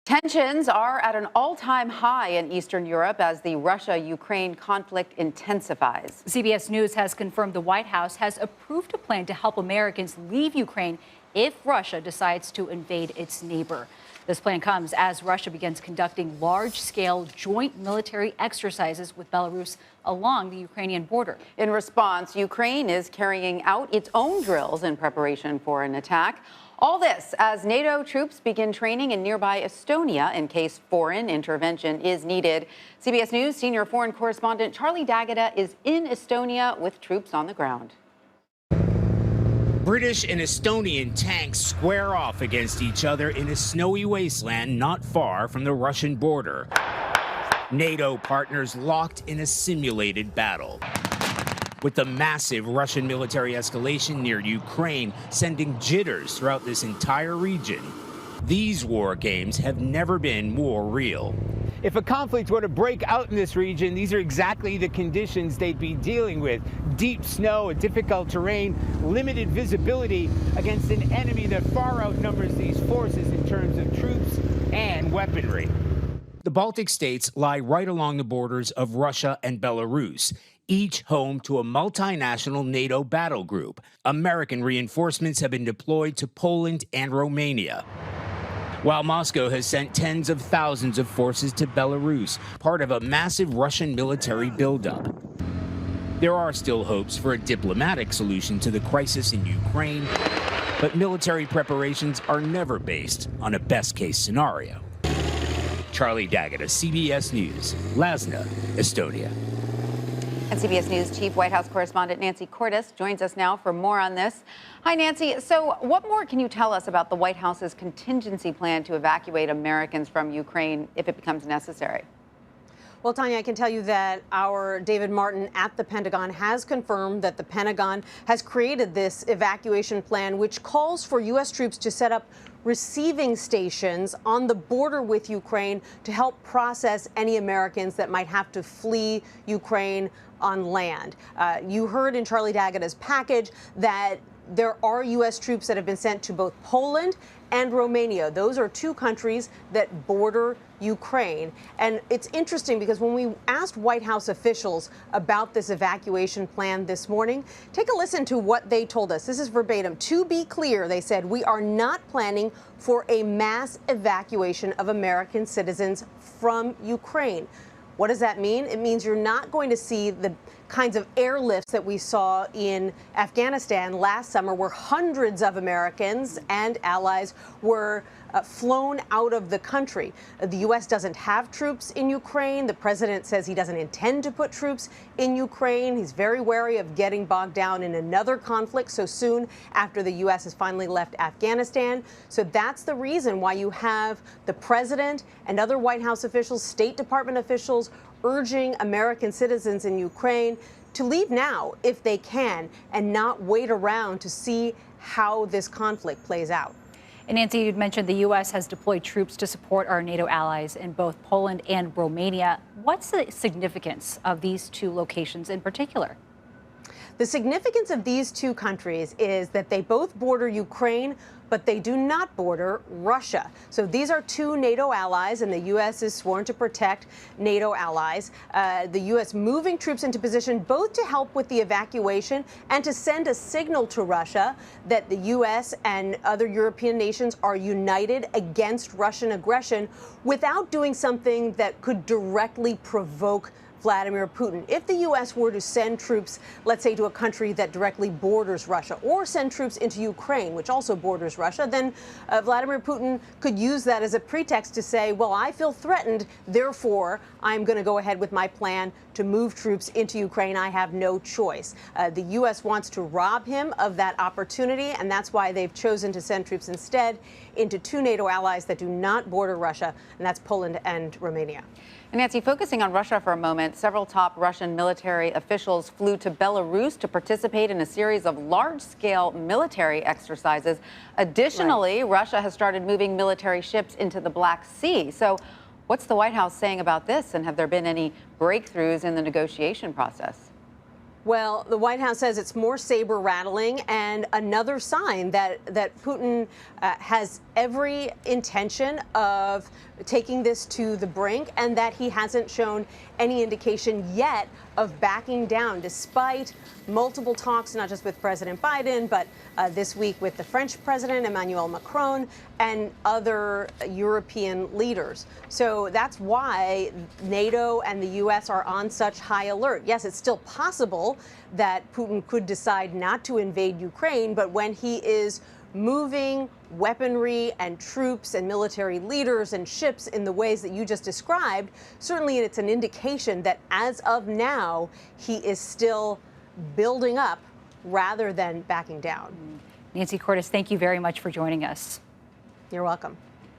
Tensions are at an all-time high in Eastern Europe as the Russia-Ukraine conflict intensifies. CBS News has confirmed the White House has approved a plan to help Americans leave Ukraine if Russia decides to invade its neighbor. This plan comes as Russia begins conducting large-scale joint military exercises with Belarus along the Ukrainian border. In response, Ukraine is carrying out its own drills in preparation for an attack. All this as NATO troops begin training in nearby Estonia in case foreign intervention is needed. CBS News senior foreign correspondent Charlie D'Agata is in Estonia with troops on the ground. British and Estonian tanks square off against each other in a snowy wasteland not far from the Russian border. NATO partners locked in a simulated battle, with the massive Russian military escalation near Ukraine sending jitters throughout this entire region. These war games have never been more real. If a conflict were to break out in this region, these are exactly the conditions they'd be dealing with. Deep snow, difficult terrain, limited visibility against an enemy that far outnumbers these forces in terms of troops and weaponry. The Baltic states lie right along the borders of Russia and Belarus, each home to a multinational NATO battle group. American reinforcements have been deployed to Poland and Romania, while Moscow has sent tens of thousands of forces to Belarus, part of a massive Russian military buildup. There are still hopes for a diplomatic solution to the crisis in Ukraine, but military preparations are never based on a best-case scenario. Charlie D'Agata, CBS News, Lasna, Estonia. And CBS News Chief White House correspondent Nancy Cordes joins us now for more on this. Hi, Nancy. So what more can you tell us about the White House's contingency plan to evacuate Americans from Ukraine if it becomes necessary? Well, Tanya, I can tell you that our David Martin at the Pentagon has confirmed that the Pentagon has created this evacuation plan, which calls for U.S. troops to set up receiving stations on the border with Ukraine to help process any Americans that might have to flee Ukraine on land. You heard in Charlie D'Agata's package that there are U.S. troops that have been sent to both Poland and Romania. Those are two countries that border Ukraine. And it's interesting because when we asked White House officials about this evacuation plan this morning, take a listen to what they told us. This is verbatim. To be clear, they said, we are not planning for a mass evacuation of American citizens from Ukraine. What does that mean? It means you're not going to see the kinds of airlifts that we saw in Afghanistan last summer, where hundreds of Americans and allies were flown out of the country. The U.S. doesn't have troops in Ukraine. The president says he doesn't intend to put troops in Ukraine. He's very wary of getting bogged down in another conflict so soon after the U.S. has finally left Afghanistan. So that's the reason why you have the president and other White House officials, State Department officials, urging American citizens in Ukraine to leave now if they can and not wait around to see how this conflict plays out. And Nancy, you'd mentioned the U.S. has deployed troops to support our NATO allies in both Poland and Romania. What's the significance of these two locations in particular? The significance of these two countries is that they both border Ukraine, but they do not border Russia. So these are two NATO allies, and the U.S. is sworn to protect NATO allies. The U.S. moving troops into position both to help with the evacuation and to send a signal to Russia that the U.S. and other European nations are united against Russian aggression without doing something that could directly provoke Vladimir Putin. If the U.S. were to send troops, let's say, to a country that directly borders Russia, or send troops into Ukraine, which also borders Russia, then Vladimir Putin could use that as a pretext to say, well, I feel threatened, therefore, I'm going to go ahead with my plan to move troops into Ukraine. I have no choice. The U.S. wants to rob him of that opportunity, and that's why they've chosen to send troops instead into two NATO allies that do not border Russia, and that's Poland and Romania. And Nancy, focusing on Russia for a moment, several top Russian military officials flew to Belarus to participate in a series of large-scale military exercises. Additionally, Russia has started moving military ships into the Black Sea. So what's the White House saying about this, and have there been any breakthroughs in the negotiation process? Well, the White House says it's more saber rattling and another sign that Putin has every intention of taking this to the brink, and that he hasn't shown any indication yet of backing down, despite multiple talks, not just with President Biden, but this week with the French President, Emmanuel Macron, and other European leaders. So that's why NATO and the U.S. are on such high alert. Yes, it's still possible that Putin could decide not to invade Ukraine, but when he is moving weaponry and troops and military leaders and ships in the ways that you just described, certainly it's an indication that as of now, he is still building up rather than backing down. Nancy Cordes, thank you very much for joining us. You're welcome.